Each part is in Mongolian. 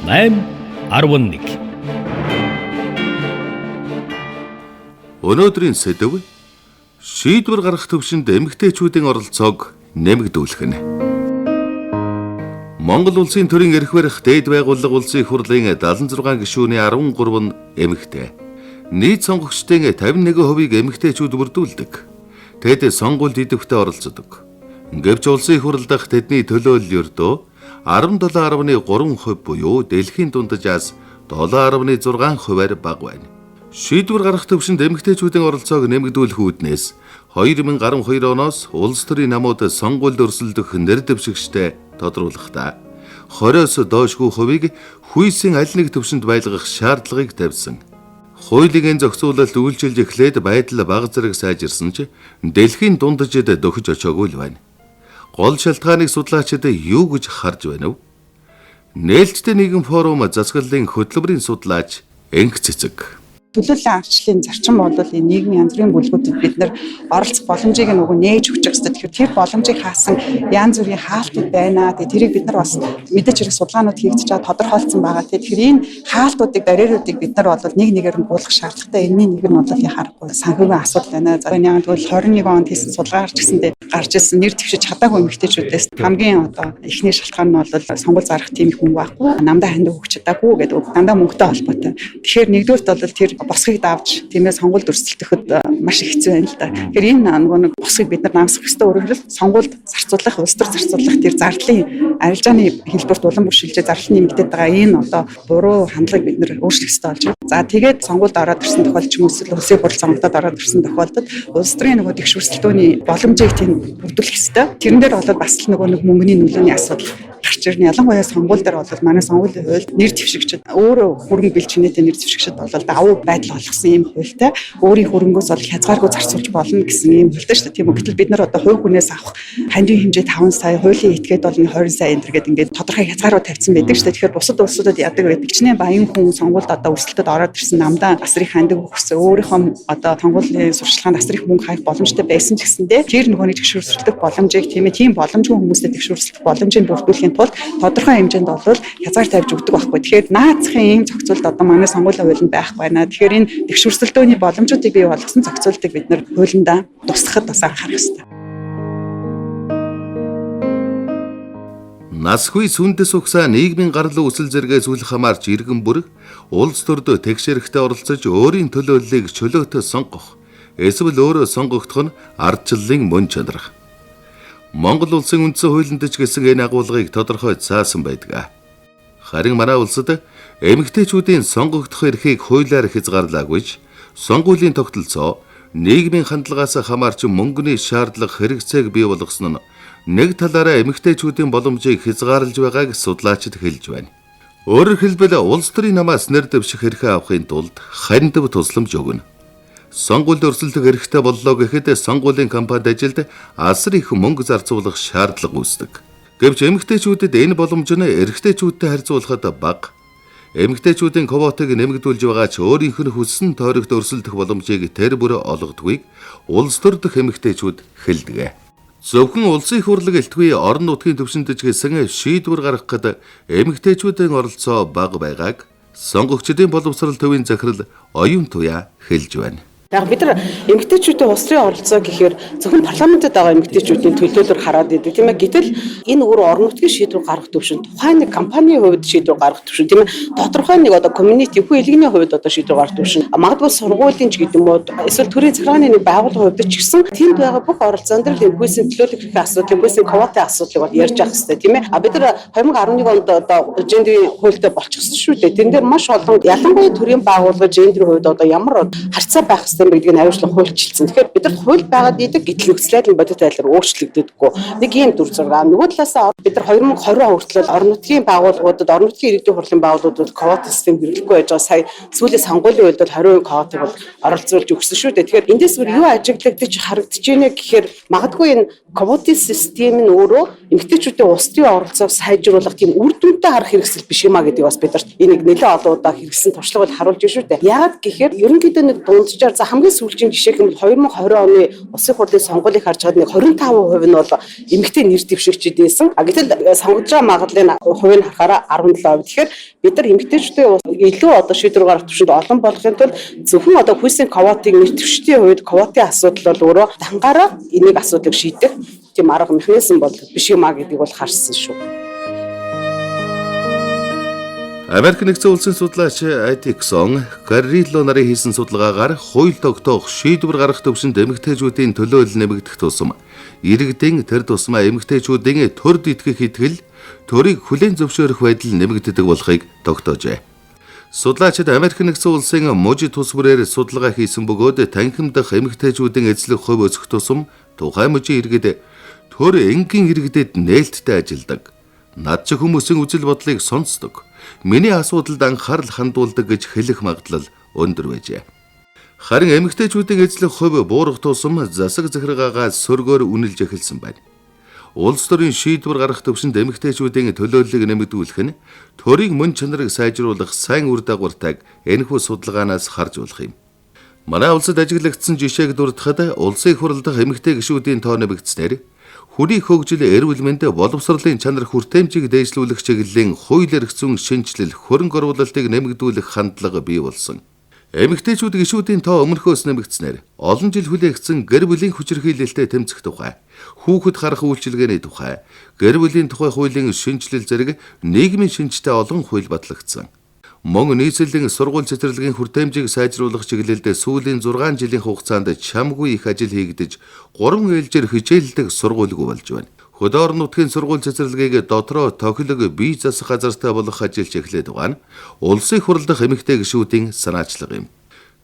8:11. Өнөөдрийн сэдэв шийдвэр гаргах төвшөнд эмэгтэйчүүдийн оролцоог нэмэгдүүлэх нь. Монгол улсын төрийн эрх барих дээд байгууллага улсын их хурлын 76 гишүүний 13 нь эмэгтэй. Нийт сонгогчдын 51%-ийг эмэгтэйчүүд бүрдүүлдэг. Тэд сонгуульд идэвхтэй оролцдог. Гэвч улсын их хурл дахь тэдний төлөөлөл ердөө 17.3% буюу дэлхийн дунджаас 7.6%-аар бага байна. Шийдвэр гаргах төвшөнд эмэгтэйчүүдийн оролцоог нэмэгдүүлэх үүднээс 2012 оноос улс төрийн намууд сонгуульд өрсөлдөх нэр дэвшигчтэй тодруулахдаа 20-оос доошгүй хувийг хүйсийн аль нэг төвшөнд байлгах шаардлагыг тавьсан. Хуулийн зохицуулалт үйлчилж эхлээд байдал бага зэрэг сайжирсан ч дэлхийн дунджид дөхөж очоогүй л байна. Гол шалтгааныг судлаачид юу гэж харж байна вэ? Нээлттэй нийгэм форум засаглалын хөтөлбөрийн судлаач Энх Цэцэг. Төлөөллийн аргачлалын зарчим бол энэ нийгмийн янз бүрийн бүлгүүдэд бид нэр оролцох боломжийг нөгөө нээж өгч байгаа хэрэгтэй. Тэгэхээр тэр боломжийг хаасан янз бүрийн хаалтууд байна. Тэрийг бид нар бас мэдээж хэрэг судалгаанууд хийгдэж байгаа тодорхойлцсон байгаа. Тэгэхээр энэ хаалтуудыг барьеруудыг бид нар бол нэг нэгээр нь буулгах шаардлагатай. Энэний нэг нь бол харахгүй санхүүгийн асуудал байна. За яг тэгвэл 21 онд хийсэн судалгаагаар ч гэсэндээ гарч ирсэн нэр дэвшиж чадаагүй эмэгтэйчүүдээс хамгийн эхний шалтгаан нь бол сонгуул зарах тийм их хүн байхгүй. Намдаа хандив өгч чадаагүй гэдэг дандаа мөнгөтэй холбоотой. Тэгэхээр нэгдүгээрт бол тэр босхийг давж тиймээ сонгуульд өрсөлдөхөд маш их хэцүү байна л да. Тэгэхээр энэ нөгөө босхийг бид нар намсах ёстой. Өөрөөр хэлбэл сонгуульд зарцуулах, улс төр зарцуулах тэр зарлалын арилжааны хэлбэрт улам бүр шилжээ зарлал нэмэгдээд байгаа энэ буруу хандлагыг бид нар өөрчлөх ёстой болж байна. За тэгээд сонгуульд ороод ирсэн тохиолдолд ч юм уу улсын хурл сонгогдоод ороод ирсэн тохиолдолд улс төрийн нөгөө тэгшүүрсэлтөөний боломжийг тийм бүрдүүлэх ёстой. Тэрэн дээр бол бас л нөгөө мөнгөний нөлөөний асуудал гарч ирнэ. Ялангуяа сонгуул дээр бол манай сонгуулийн хуульд нэр дэвшигчид өөрөө хөрөнгө бэлчинээтэй нэр дэвшигчид бол давуу байдал олгосон юм хуультай өөрийн хөрөнгөөс бол хязгааргүй зарцуулж болно гэсэн юм хуультай шүү дээ. Тийм үү. Гэтэл бид нар хувь хүнээс авах ханжийн хэмжээ 5 сая, хуулийн этгээд бол 20 сая энэ гэдэг ингээд тодорхой хязгаарууд тавьсан байдаг шүү дээ. Тэгэхээр бусад улсуудад яадаг вэ? Бичнээ баян хүн сонгуульд өрсөлдөд ороод ирсэн намдаа асар их хандив өгсөн. Өөрийнхөө сонгуулийн сурчлагын асар их мөнгө хаях боломжтой байсан ч гэсэндээ тэр нөгөө нэг тэгшүүрсэлдэх боломжийг тийм боломжгүй хүмүүстэй тэгшүүрсэлдэх боломжийг бүрдүүлэхийн тулд тодорхой хэмжээнд бол хязгаар тавьж өгдөг байхгүй. Тэгэхээр наацхийн ийм зохицуулт манай сонгуулийн хуулинд байхгүй байна. Тэгэхээр энэ тэгшүүрсэлтөөний боломжуудыг бий болгосон зохицуултыг бид нэр хуулиндаа тусгахад бас анхаарах ёстой. Насгүй сүндэс угсаа нийгмийн гарлуу үсэл зэрэгээс үл хамаарч иргэн бүрэг улс төрд тэгшэрхтээ оролцож өөрийн төлөөллийг чөлөөтэй сонгох эсвэл өөрөө сонгогдох нь ардчлалын мөн чанар. Монгол улсын үндсэн хуулинд ч гэсэн энэ агуулгыг тодорхой заасан байдаг. Харин манай улсад эмэгтэйчүүдийн сонгогдох эрхийг хуулиар хязгаарлаагүйч сонгуулийн тогтолцоо нийгмийн хандлагаас хамаарч мөнгөний шаардлага хэрэгцээг бий болгосон нь нэг талаараа эмэгтэйчүүдийн боломжийг хязгаарлаж байгааг судлаачид хэлж байна. Өөрөөр хэлбэл улс төрийн намаас нэр дэвших эрхээ авахын тулд хандив тусламж өгнө. Сонгуульд өрсөлдөх эрхтэй боллоо гэхэд сонгуулийн кампанид ажилд асар их мөнгө зарцуулах шаардлага үүсдэг. Гэвч эмэгтэйчүүдэд энэ боломж нь эрэгтэйчүүдтэй харьцуулахад бага. Эмэгтэйчүүдийн квотыг нэмэгдүүлж байгаа ч өөрийнх нь хүссэн тойрогт өрсөлдөх боломжийг тэр бүр олгодгүй улс төр дэх эмэгтэйчүүд хэлдэг. Зөвхөн улсын их хурлыг элтгүй орон нутгийн төвшөнд ч гэсэн шийдвэр гаргахад эмэгтэйчүүдийн оролцоо бага байгааг сонгогчдын боловсрол төвийн захирал Оюун Туяа хэлж байна. Яг бид нар эмэгтэйчүүдийн улс төрийн оролцоо гэхээр зөвхөн парламентод байгаа эмэгтэйчүүдийн төлөөлөл хараад идэг тийм ээ. Гэтэл энэ өөр орон нутгийн шийдвэр гаргах төвшөнд тухайн нэг компанийн хувьд шийдвэр гаргах төвшөнд тийм ээ. Тодорхой нэг community хүү илгэний хувьд шийдвэр гаргах төвшөнд магадгүй сургуулийн ч гэдэг юм уу эсвэл төрийн захиргааны нэг байгууллагын хувьд ч гэсэн тэнд байгаа бүх оролцоон дээр энэ хүйсийн төлөөлөх эрхээ асуудал, хүйсийн квотын асуудлыг бол ярьж явах хэрэгтэй тийм ээ. Бид нар 2011 онд гендерийн хуультай болчихсон шүү дээ. Тэн дээр маш олон ялангуяа төрийн байгууллага гендерийн хувьд ямар харьцаа байх гэдгийг аюулчлан хуульчилсан. Тэгэхээр бид нар хууль байгаад идэг гэтэл нөхцөлөд бодит байдлаар өөрчлөгддөггүй. Нэг ийм дүр зураг. Нөгөө талаас бид нар 2020 хүртэл орон нутгийн байгууллагуудад, орон нутгийн иргэдийн хурлын байгууллагуудад квота систем хэрэглэхгүй байж байгаа. Сая сүүлийн сонгуулийн үед бол 20% квотыг бол оролцуулж өгсөн шүү дээ. Тэгэхээр эндээс бүр юу ажиглагдаж харагдаж байна гэхээр магадгүй энэ квотын систем нь өөрөө эмэгтэйчүүдийн улс төрийн оролцоог сайжруулах тийм үр дүнтэй харах хэрэгсэл биш юм а гэдгийг бас бид нар энийг нэлээд олон удаа хэрэгсэн туршлага бол харуулж байна шүү дээ. Яагаад гэхээр ерөнхийдөө нэг дунджаар за хамгийн сүүлийн жишээ гэвэл 2020 оны улсын хурлын сонгуулийг харж чад нэг 25% нь бол эмэгтэй нэр дэвшигчид байсан. Гэтэл сонгож байгаа магадлалын хувийг харахаараа 17%. Тэгэхээр бид нар эмэгтэйчүүдийн илүү одоо шийдвэр гаргах төвшөнд олон болохын тулд зөвхөн одоо хүйсийн квотыг нэр дэвшигчдийн хувьд квотын асуудал бол өөрөө дангаараа энийг асуудлыг шийдэх тийм арга механизм бол биш юмаа гэдгийг бол харсан шүү. Америк нэгдсэн улсын судлаач Атиксон Каррилло нарын хийсэн судалгаагаар хууль тогтоох шийдвэр гаргах төвшөнд эмэгтэйчүүдийн төлөөлөл нэмэгдэх тусам иргэдийн тэр тусмаа эмэгтэйчүүдийн төрд итгэх итгэл төрийг хүлээн зөвшөөрөх байдал нэмэгддэг болохыг тогтоожээ. Судлаачид Америк нэгдсэн улсын мужид тус бүрээр судалгаа хийсэн бөгөөд танхимдах эмэгтэйчүүдийн эзлэх хувь өсөх тусам тухайн мужийн иргэд төр энгийн иргэдэд нээлттэй ажилдаг. Над чих хүмүүсийн үзэл бодлыг сонсдог. Миний асуудалд анхаарал хандуулдаг гэж хэлэх магадлал өндөр байжээ. Харин эмэгтэйчүүдийн эзлэх хувь буурах тусам засаг захиргаагаа сөргөөр үнэлж эхэлсэн байна. Улс төрийн шийдвэр гаргах төвшөнд эмэгтэйчүүдийн төлөөллийг нэмэгдүүлэх нь төрийн мөн чанарыг сайжруулах сайн үр дагавартай энэхүү судалгаанаас харж болох юм. Манай улсад ажиглагдсан жишээг дурдахад улсын их хурлд эмэгтэй гишүүдийн тоо нэмэгдснээр хүний хөгжил, эрүүл мэнд, боловсролын чанар хүртээмжийг дээшлүүлэх чиглэлийн хууль эрх зүйн шинжилэл, хөрөнгө оруулалтыг нэмэгдүүлэх хандлага бий болсон. Эмэгтэйчүүд гишүүдийн тоо өмнөхөөс нэмэгдснээр олон жил хүлээгдсэн гэр бүлийн хүчирхийлэлтэй тэмцэх тухай, хүүхэд харах үйлчилгээний тухай, гэр бүлийн тухай хуулийн шинжилэл зэрэг нийгмийн шинжтэй олон хууль батлагдсан. Мөн нийслэлийн сургууль цэцэрлэгийн хүртээмжийг сайжруулах чиглэлд сүүлийн 6 жилийн хугацаанд чамгүй их ажил хийгдэж 3 ээлжээр хичээлдэг сургуульгүй болж байна. Хөдөө орон нутгийн сургууль цэцэрлэгийг дотроо тохилог бие засах газартай болгох ажил чиглээд байгаа нь улсын их хурлдах эмэгтэй гишүүдийн санаачлага юм.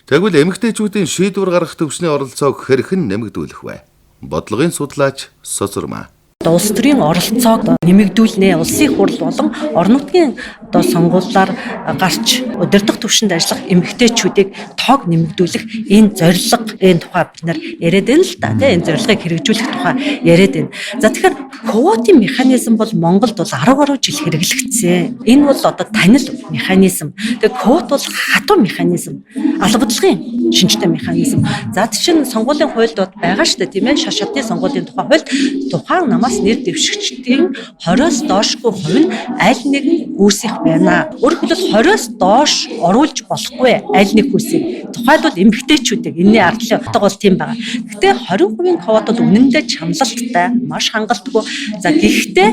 Тэгвэл эмэгтэйчүүдийн шийдвэр гаргах төвчний оролцоог хэрхэн нэмэгдүүлэх вэ? Бодлогын судлаач Сосормаа. Улс төрийн оролцоог нэмэгдүүлнэ. Улсын их хурл болон орон нутгийн сонгуулиар гарч удирдах түвшинд ажиллах эмэгтэйчүүдийг тоог нэмэгдүүлэх энэ зорилгын тухай бид нар яриад байна л да. Энэ зорилгыг хэрэгжүүлэх тухай яриад байна. За тэгэхээр квотын механизм бол Монголд бол 10 гаруй жил хэрэглэгдсэн. Энэ бол одоо танил механизм. Тэгээ квот бол хатуу механизм. Албадлагын шинжтэй механизм. За тийм сонгуулийн хуульд байгаа шүү дээ, тийм ээ. Шашаалтын сонгуулийн тухай хуульд тухайн намаас нэр дэвшигчдийн 20-оос доошгүй хувь нь аль нэгэн үүсэх байна. Өөрөөр хэлбэл 20-оос доош оруулж болохгүй аль нэг хүсийг. Тухайлбал эмэгтэйчүүдийг энэний ардлын утга бол тийм байгаа. Гэхдээ 20% квот бол үнэндээ чамлалттай, маш хангалтгүй. За гэхдээ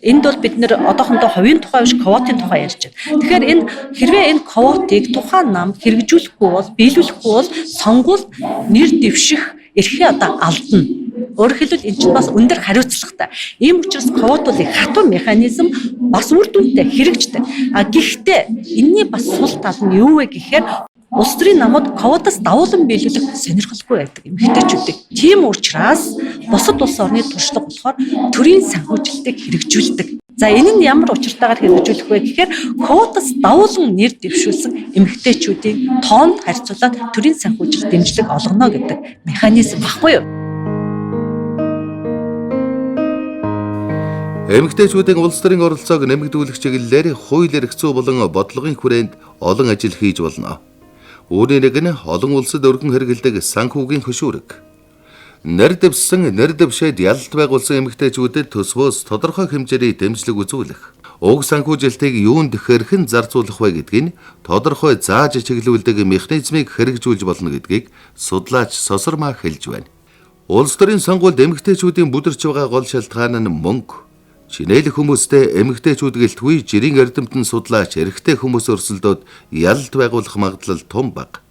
энд бол бид нэр одоохондоо хувийн тухай биш квотын тухай ярьж байна. Тэгэхээр энэ хэрвээ энэ квотыг тухайн нам хэрэгжүүлэхгүй бол, биелүүлэхгүй бол сонгуульд нэр дэвших эрхээ одоо алдна. Өөрөөр хэлбэл энэ чинь бас өндөр хариуцлагатай. Ийм учраас квот бол их хатуу механизм бас үр дүнтэй хэрэгждэг. Гэхдээ энэний бас сул тал нь юу вэ гэхээр улс төрийн намууд квотоос давуулан биелүүлэх сонирхолгүй байдаг эмэгтэйчүүдийг. Тийм учраас бусад улс орны туршлага болохоор төрийн санхүүжилтийг хэрэгжүүлдэг. За энэ нь ямар учиртайгаар хэрэгжүүлэх вэ гэхээр квотоос давуулан нэр дэвшүүлсэн эмэгтэйчүүдийн тоонд харьцуулаад төрийн санхүүжилт дэмжлэг олгоно гэдэг механизм баггүй юу? Эмэгтэйчүүдийн улс төрийн оролцоог нэмэгдүүлэх чиглэлээр хууль эрх зүй болон бодлогын хүрээнд олон ажил хийж болно. Үүний нэг нь олон улсад өргөн хэрэгэлдэг санхүүгийн хөшүүрэг. Нэр дэвссэн, нэр дэвшээд ялалт байгуулсан эмэгтэйчүүдэд төсвөөс тодорхой хэмжээний дэмжлэг үзүүлэх. Уг санхүүжилтийг юунд хэрхэн зарцуулах вэ гэдгийг тодорхой зааж чиглүүлдэг механизмыг хэрэгжүүлж болно гэдгийг судлаач Сосормаа хэлж байна. Улс төрийн сонгуульд эмэгтэйчүүдийн бүдэрч байгаа гол шалтгаан нь мөнгө. Чинээл хүмүүстэй эмэгтэйчүүд гэлтгүй жирийн эрдэмтэн судлаач эрэгтэй хүмүүс өрсөлдөөд ялалт байгуулах магадлал том бага.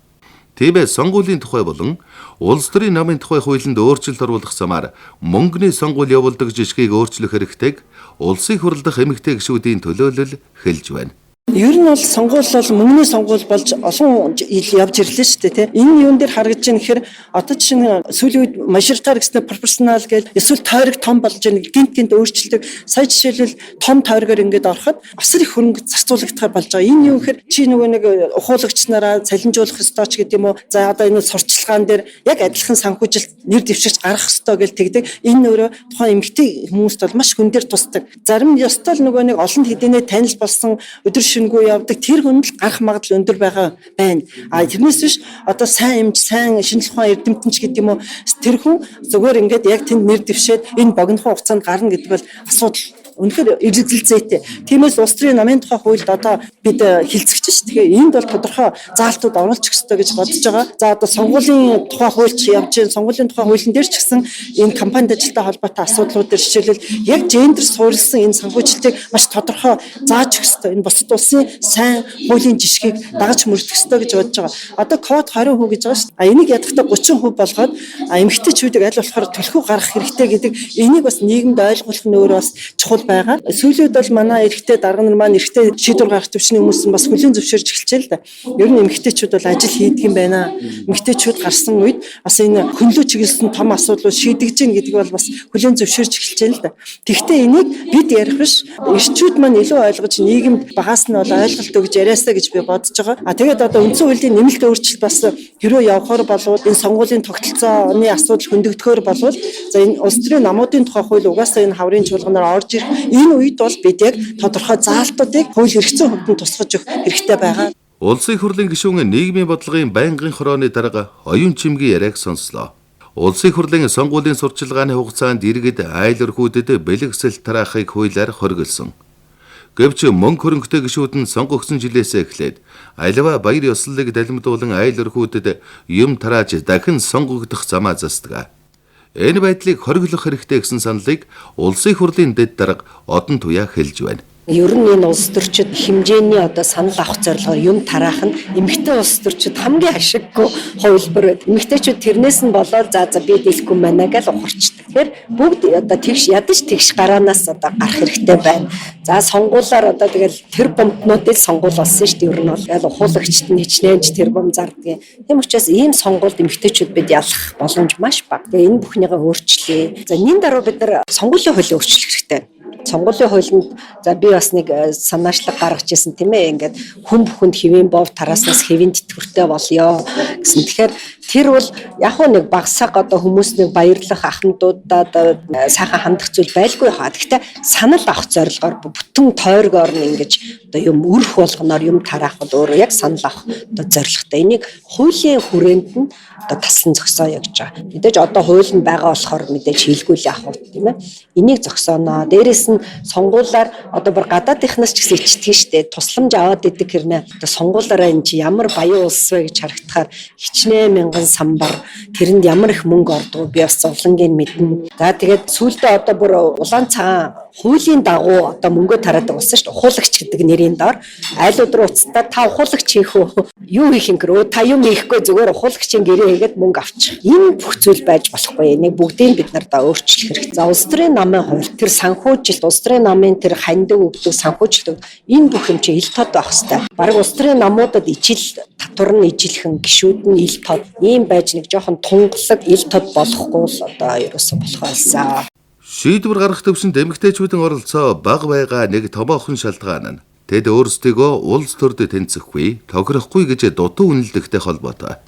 Тиймээ сонгуулийн тухай болон улс төрийн намын тухай хуулинд өөрчлөлт оруулах замаар мөнгөний сонгуул явуулдаг жишгийг өөрчлөх хэрэгтэйг улсын хурлдах эмэгтэй гишүүдийн төлөөлөл хэлж байна. Ер нь бол сонгуул бол мөнгөний сонгуул болж олон жил явж ирлээ шүү дээ тийм. Энэ юун дээр харагдаж байна гэхээр одоо чинь сүүлийн үед мажоритар гэснээр пропорционал гэж эсвэл тойрог том болж байна. Гинт өөрчлөлт. Сая жишээлбэл том тойрогоор ингээд ороход асар их хөрөнгө зарцуулагдах болж байгаа. Энэ юу гэхээр чи нөгөө нэг ухуулагчнараа цалинжуулах ёстой ч гэдэг юм уу. За одоо энэ сурчлагаан дээр яг адилхан санхүүжилт нэр дэвшигч гаргах ёстой гэж тэгдэг. Энэ өөрөө тухайн эмэгтэй хүмүүст бол маш хүн дээр тусдаг. Зарим ёстой л нөгөө нэг олон хэдийнэ танил болсон өдөр төвшингүй явдаг тэр хүн л гарах магадлал өндөр байгаа байна. Тэрнээс биш одоо сайн эмч, сайн шинжлэх ухааны эрдэмтэнч гэдэг юм уу тэр хүн зүгээр ингээд яг тэнд нэр дэвшээд энэ богинохон хугацаанд гарна гэдэг бол асуудал үнэхээр эргэлзээтэй. Тиймээс улс төрийн намын тухай хуульд одоо бид хилцэгч ш. Тэгэхээр энд бол тодорхой заалтууд оруулах ёстой гэж бодож байгаа. За одоо сонгуулийн тухай хуульч явж байгаа. Сонгуулийн тухай хуулийн дээр ч гэсэн энэ кампанид ажилтаа холбоотой асуудлууд дээр жишээлбэл яг гендер суурилсан энэ санхүүжилтийг маш тодорхой зааж өгөх ёстой. Энэ бусад улсын сайн хуулийн жишгийг дагаж мөрдөх ёстой гэж бодож байгаа. Одоо код 20% гэж байгаа ш. Энийг ядахтаа 30% болгоод эмэгтэйчүүдийг аль болохоор төлхөө гаргах хэрэгтэй гэдэг энийг бас нийгэмд ойлгуулах нь өөрөө бас чухал байгаа. Сүүлүүд бол манай эрэгтэй дарга нар маань эрэгтэй шийдвэр гаргах төвчний хүмүүс бас хүлээн зөвшөөрж эхэлжээ л да. Ер нь эмэгтэйчүүд бол ажил хийдэг юм байна. Эмэгтэйчүүд гарсан үед бас энэ хөнлөө чиглэсэн том асуудлууд шийдэгж гин гэдэг бол бас хүлээн зөвшөөрж эхэлжээ л да. Гэхдээ энийг бид ярих биш эрчүүд маань илүү ойлгож нийгэмд багаас нь бол ойлголт өгж яриасаа гэж би бодож байгаа. Тэгээд одоо үндсэн хуулийн нэмэлт өөрчлөлт бас хэрөө явахаар болвол энэ сонгуулийн тогтолцооны асуудал хөндөгдөхөөр болвол за энэ улс төрийн намуудын тухай хууль угаасаа энэ хаврын чуулганаар орж ирэх энэ үед бол бид яг тодорхой заалтуудыг хууль хэрэгцээ хөвдөнд тусгаж өгөх хэрэгтэй байгаа. Улсын их хурлын гишүүн нийгмийн бодлогын байнгын хорооны дарга оюун чимгийн яриаг сонслоо. Улсын их хурлын сонгуулийн сурчилгааны хугацаанд иргэд айл өрхүүдэд бэлгэсэл тараахыг хуулиар хориглосон. Гэвч мөнгө хөрөнгөтэй гишүүд нь сонгогдсон жилээс эхлээд аливаа баяр ёслолыг далимдуулан айл өрхүүдэд юм тарааж дахин сонгогдох замаа засдаг. Энэ байдлыг хориглох хэрэгтэй гэсэн саналыг улсын их хурлын дэд дарга Одон Туяа хэлж байна. Ер нь энэ улс төрчид хэмжээний одоо санал авах зорилгоор юм тараах нь эмэгтэй улс төрчид хамгийн ашиггүй хувилбар байд. Эмэгтэйчүүд тэрнээс нь болоод за би дэлгэхгүй байна гэж ухарчдаг. Тэгэхээр бүгд одоо тэгш ядаж тэгш гараанаас одоо гарах хэрэгтэй байна. За сонгуулаар одоо тэгэл тэр бомтнуудыг сонгуул болсон шүү дээ. Ер нь бол ухуулагчд нь хичнээнч тэр бом зардгийн. Тийм учраас ийм сонгуульд эмэгтэйчүүд бид ялах боломж маш бага. Тэгээ энэ бүхнийгээ өөрчлөе. За нин даруй бид нар сонгуулийн хуулийг өөрчлөх хэрэгтэй. Сонгуулийн хуулинд за би бас нэг санаачлаг гаргаж ирсэн тийм ээ ингээд хүн бүхэнд хэвийн бов тараснаас хэвийн тэтгэвртэй болёо гэсэн. Тэгэхээр тэр бол яг нэг багсаг одоо хүмүүс нэг баярлах ахмадуудад сайхан хандах зүйл байлгүй хаа. Гэхдээ санал авах зорилгоор бүтэн тойргоор нь ингэж одоо юм өрх болгоноор юм тараах бол өөрөө яг санал авах одоо зорилготой. Энийг хуулийн хүрээнд нь одоо таслан зогсооё гэж байгаа. Мэдээж одоо хууль нь байгаа болохоор мэдээж хийлгүүл яах вэ тийм ээ. Энийг зогсооноо. Дээрээс нь сонгуулаар одоо бүр гадаадынхнаас ч гэсэн ичтгэн штэ тусламж аваад идэг хэрнээ одоо сонгуулаараа энэ чи ямар баян улс вэ гэж харагдахаар хичнээн мянган самбар тэрэнд ямар их мөнгө ордог би бас зовлонгийн мэднэ. За тэгээд сүүлдээ одоо бүр улаан цагаан хуулийн дагуу одоо мөнгө тараадаг улс шүү дээ. Ухуулагч гэдэг нэрийн доор айлууд руу уцтаа та ухуулагч хийх үү? Юу хийх юм гэрөө? Та юм хийхгүй зүгээр ухуулагчийн гэрээ хийгээд мөнгө авчих. Энэ бүх зүйл байж болохгүй. Энийг бүгдийг бид нар да өөрчлөх хэрэгтэй. За улс төрийн намын хууль тэр санхүүжилт улс төрийн намын тэр ханьдаг өгдөг санхүүжилт энэ бүх юм чи ил тод байх хэвээр. Бараг улс төрийн намуудад ижил татвар нь ижилхэн гişүүд нь ил тод ийм байж нэг жоохон тунгалаг ил тод болохгүй л одоо ерөөсө болох байсан. Шийдвэр гаргах төвшөнд эмэгтэйчүүдийн оролцоо бага байгаа нэг томоохон шалтгаан нь тэд өөрсдийгөө улс төрд тэнцэхгүй, тохирохгүй гэж дутуу үнэлдэхтэй холбоотой.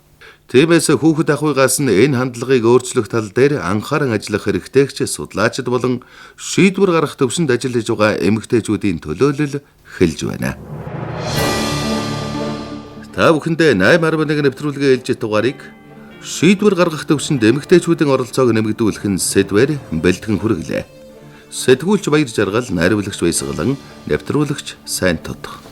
Тиймээс хүүхэд ахуйгаас нь энэ хандлагыг өөрчлөх тал дээр анхааран ажиллах хэрэгтэй гэж судлаачид болон шийдвэр гаргах төвшөнд ажиллаж байгаа эмэгтэйчүүдийн төлөөлөл хэлж байна. Та бүхэндээ 8.1 нэвтрүүлгээ ээлжит дугаарыг шийдвэр гаргах төвшөнд эмэгтэйчүүдийн оролцоог нэмэгдүүлэх нь сэдвээр бэлтгэн хүргэлээ. Сэтгүүлч Баяр Жаргал, найруулагч Баясгалан, нэвтрүүлэгч Сайн Тодох.